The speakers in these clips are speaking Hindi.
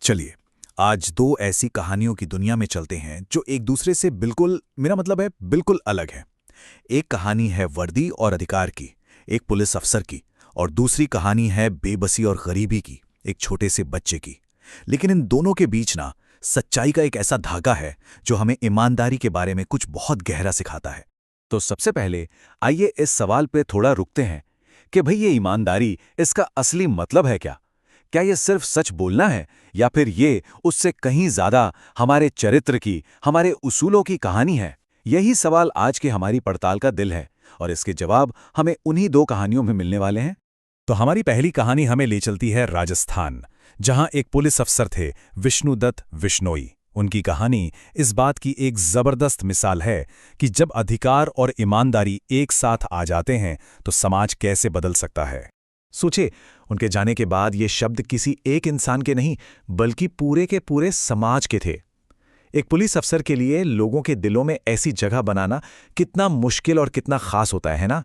चलिए, आज दो ऐसी कहानियों की दुनिया में चलते हैं जो एक दूसरे से बिल्कुल, मेरा मतलब है बिल्कुल अलग है। एक कहानी है वर्दी और अधिकार की, एक पुलिस अफसर की, और दूसरी कहानी है बेबसी और गरीबी की, एक छोटे से बच्चे की। लेकिन इन दोनों के बीच ना सच्चाई का एक ऐसा धागा है जो हमें ईमानदारी के बारे में कुछ बहुत गहरा सिखाता है। तो सबसे पहले आइए इस सवाल पे थोड़ा रुकते हैं कि भाई ये ईमानदारी, इसका असली मतलब है क्या? क्या ये सिर्फ सच बोलना है, या फिर ये उससे कहीं ज्यादा हमारे चरित्र की, हमारे उसूलों की कहानी है? यही सवाल आज की हमारी पड़ताल का दिल है, और इसके जवाब हमें उन्हीं दो कहानियों में मिलने वाले हैं। तो हमारी पहली कहानी हमें ले चलती है राजस्थान, जहां एक पुलिस अफसर थे, विष्णुदत्त बिश्नोई। उनकी कहानी इस बात की एक जबरदस्त मिसाल है कि जब अधिकार और ईमानदारी एक साथ आ जाते हैं तो समाज कैसे बदल सकता है। सोचे, उनके जाने के बाद ये शब्द किसी एक इंसान के नहीं, बल्कि पूरे के पूरे समाज के थे। एक पुलिस अफसर के लिए लोगों के दिलों में ऐसी जगह बनाना कितना मुश्किल और कितना खास होता है ना?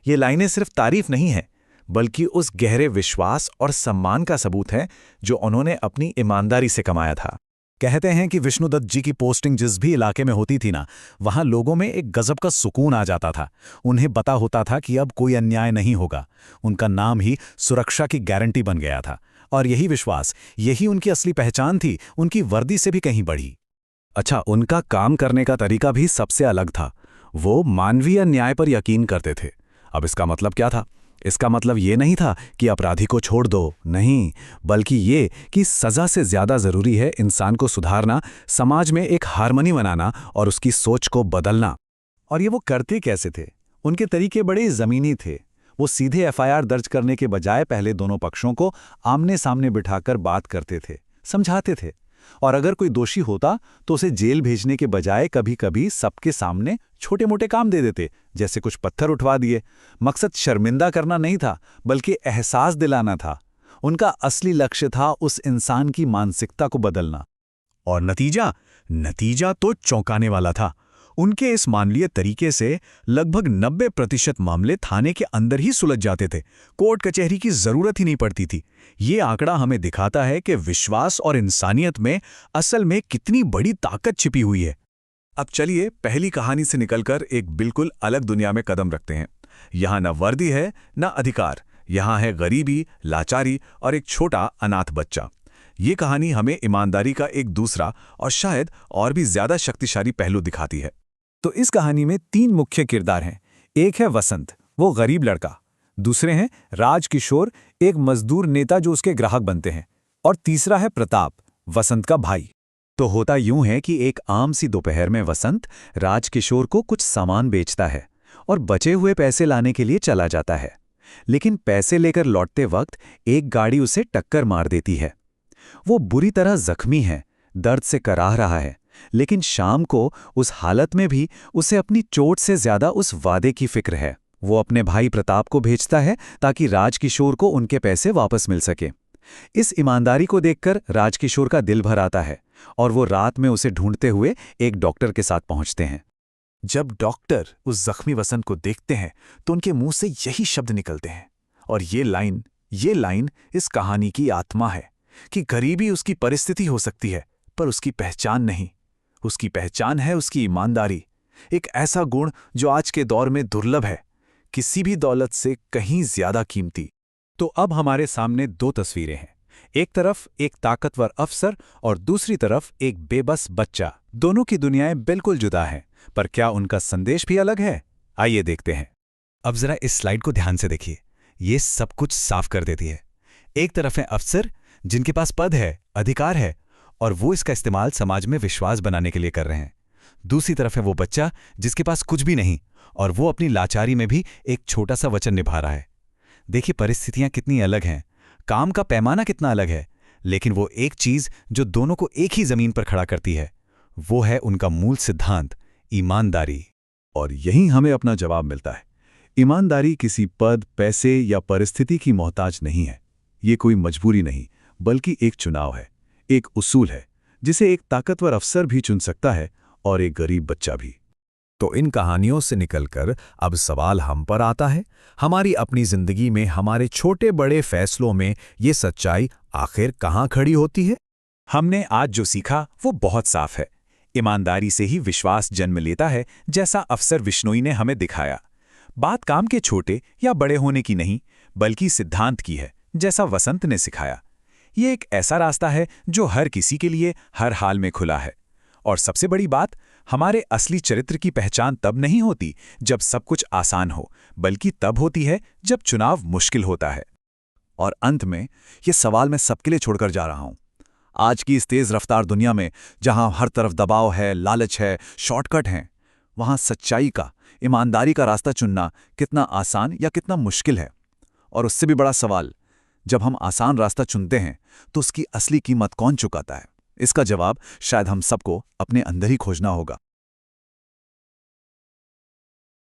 ये लाइनें सिर्फ तारीफ नहीं है, बल्कि उस गहरे विश्वास और सम्मान का सबूत है जो उन्होंने अपनी ईमानदारी से कमाया था। कहते हैं कि विष्णुदत्त जी की पोस्टिंग जिस भी इलाके में होती थी ना, वहां लोगों में एक गजब का सुकून आ जाता था। उन्हें पता होता था कि अब कोई अन्याय नहीं होगा। उनका नाम ही सुरक्षा की गारंटी बन गया था, और यही विश्वास, यही उनकी असली पहचान थी, उनकी वर्दी से भी कहीं बढ़ी। अच्छा, उनका काम करने का तरीका भी सबसे अलग था। वो मानवीय न्याय पर यकीन करते थे। अब इसका मतलब क्या था? इसका मतलब ये नहीं था कि अपराधी को छोड़ दो, नहीं, बल्कि ये कि सजा से ज्यादा जरूरी है इंसान को सुधारना, समाज में एक हार्मनी बनाना और उसकी सोच को बदलना। और ये वो करते कैसे थे? उनके तरीके बड़े ज़मीनी थे। वो सीधे एफआईआर दर्ज करने के बजाय पहले दोनों पक्षों को आमने सामने बिठाकर बात करते थे, समझाते थे। और अगर कोई दोषी होता तो उसे जेल भेजने के बजाय कभी-कभी सबके सामने छोटे-मोटे काम दे देते, जैसे कुछ पत्थर उठवा दिए। मकसद शर्मिंदा करना नहीं था, बल्कि एहसास दिलाना था। उनका असली लक्ष्य था उस इंसान की मानसिकता को बदलना। और नतीजा तो चौंकाने वाला था। उनके इस मानवीय तरीके से लगभग 90% मामले थाने के अंदर ही सुलझ जाते थे। कोर्ट कचहरी की जरूरत ही नहीं पड़ती थी। ये आंकड़ा हमें दिखाता है कि विश्वास और इंसानियत में असल में कितनी बड़ी ताकत छिपी हुई है। अब चलिए पहली कहानी से निकलकर एक बिल्कुल अलग दुनिया में कदम रखते हैं। यहाँ न वर्दी है, न अधिकार। यहाँ है गरीबी, लाचारी और एक छोटा अनाथ बच्चा। ये कहानी हमें ईमानदारी का एक दूसरा और शायद और भी ज्यादा शक्तिशाली पहलू दिखाती है। तो इस कहानी में 3 मुख्य किरदार हैं। एक है वसंत, वो गरीब लड़का। दूसरे हैं राजकिशोर, एक मजदूर नेता जो उसके ग्राहक बनते हैं। और तीसरा है प्रताप, वसंत का भाई। तो होता यूं है कि एक आम सी दोपहर में वसंत राजकिशोर को कुछ सामान बेचता है और बचे हुए पैसे लाने के लिए चला जाता है। लेकिन पैसे लेकर लौटते वक्त एक गाड़ी उसे टक्कर मार देती है। वो बुरी तरह जख्मी है, दर्द से कराह रहा है, लेकिन शाम को उस हालत में भी उसे अपनी चोट से ज्यादा उस वादे की फिक्र है। वो अपने भाई प्रताप को भेजता है ताकि राजकिशोर को उनके पैसे वापस मिल सके। इस ईमानदारी को देखकर राजकिशोर का दिल भर आता है और वो रात में उसे ढूंढते हुए एक डॉक्टर के साथ पहुंचते हैं। जब डॉक्टर उस जख्मी वसंत को देखते हैं तो उनके मुंह से यही शब्द निकलते हैं, और ये लाइन इस कहानी की आत्मा है कि गरीबी उसकी परिस्थिति हो सकती है, पर उसकी पहचान नहीं। उसकी पहचान है उसकी ईमानदारी, एक ऐसा गुण जो आज के दौर में दुर्लभ है, किसी भी दौलत से कहीं ज्यादा कीमती। तो अब हमारे सामने 2 तस्वीरें हैं। एक तरफ एक ताकतवर अफसर और दूसरी तरफ एक बेबस बच्चा। दोनों की दुनियाएं बिल्कुल जुदा हैं, पर क्या उनका संदेश भी अलग है? आइए देखते हैं। अब जरा इस स्लाइड को ध्यान से देखिए, ये सब कुछ साफ कर देती है। एक तरफ है अफसर जिनके पास पद है, अधिकार है, और वो इसका इस्तेमाल समाज में विश्वास बनाने के लिए कर रहे हैं। दूसरी तरफ है वो बच्चा जिसके पास कुछ भी नहीं, और वो अपनी लाचारी में भी एक छोटा सा वचन निभा रहा है। देखिए परिस्थितियां कितनी अलग हैं, काम का पैमाना कितना अलग है, लेकिन वो एक चीज जो दोनों को एक ही जमीन पर खड़ा करती है, वो है उनका मूल सिद्धांत, ईमानदारी। और यहीं हमें अपना जवाब मिलता है। ईमानदारी किसी पद, पैसे या परिस्थिति की मोहताज नहीं है। ये कोई मजबूरी नहीं, बल्कि एक चुनाव है, एक उसूल है जिसे एक ताकतवर अफसर भी चुन सकता है और एक गरीब बच्चा भी। तो इन कहानियों से निकलकर अब सवाल हम पर आता है, हमारी अपनी जिंदगी में, हमारे छोटे बड़े फैसलों में ये सच्चाई आखिर कहाँ खड़ी होती है? हमने आज जो सीखा वो बहुत साफ है। ईमानदारी से ही विश्वास जन्म लेता है, जैसा अफसर विश्नोई ने हमें दिखाया। बात काम के छोटे या बड़े होने की नहीं, बल्कि सिद्धांत की है, जैसा वसंत ने सिखाया। ये एक ऐसा रास्ता है जो हर किसी के लिए हर हाल में खुला है। और सबसे बड़ी बात, हमारे असली चरित्र की पहचान तब नहीं होती जब सब कुछ आसान हो, बल्कि तब होती है जब चुनाव मुश्किल होता है। और अंत में ये सवाल मैं सबके लिए छोड़कर जा रहा हूं। आज की इस तेज रफ्तार दुनिया में, जहां हर तरफ दबाव है, लालच है, शॉर्टकट हैं, वहां सच्चाई का, ईमानदारी का रास्ता चुनना कितना आसान या कितना मुश्किल है। और उससे भी बड़ा सवाल, जब हम आसान रास्ता चुनते हैं तो उसकी असली कीमत कौन चुकाता है? इसका जवाब शायद हम सबको अपने अंदर ही खोजना होगा।